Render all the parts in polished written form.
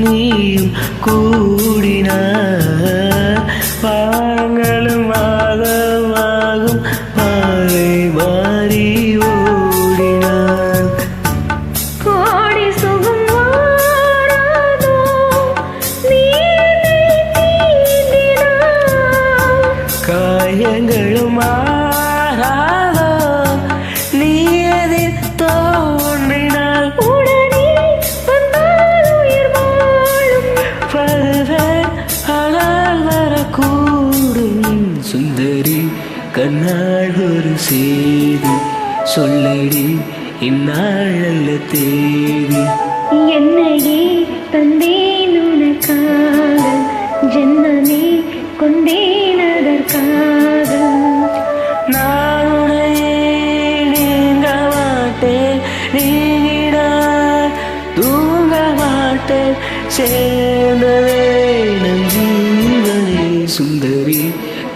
நீயும் கூடினார் பாங்களும் ஆகமாகும் மாறி மாறி ஓடினார். கோடி சுகம் மாறாதோ நீ தீண்டினாய். காயங்களும் மாறாதோ நீ எதிர் தோன்றினாள். உடனே வந்தால் உயிர் வாழும். வருவேன் ஆனால் வரக்கூடும். சுந்தரி கண்ணாள் ஒரு செய்தி சொல்லடி இந்நாள் அல்ல தேதி. என்னையே தந்தேன் உனக்காக ஜென்மமே கொண்டேன் அதற்காக. நான் உன்னை நீங்க மாட்டேன் நீங்கினார் தூங்க மாட்டேன் சேர்ந்ததே நம் ஜீவனே. சுந்தரி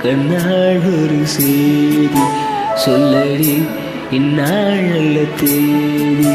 கண்ணாள் ஒரு செய்தி சொல்லடி இந்நாள் அல்ல தேதி.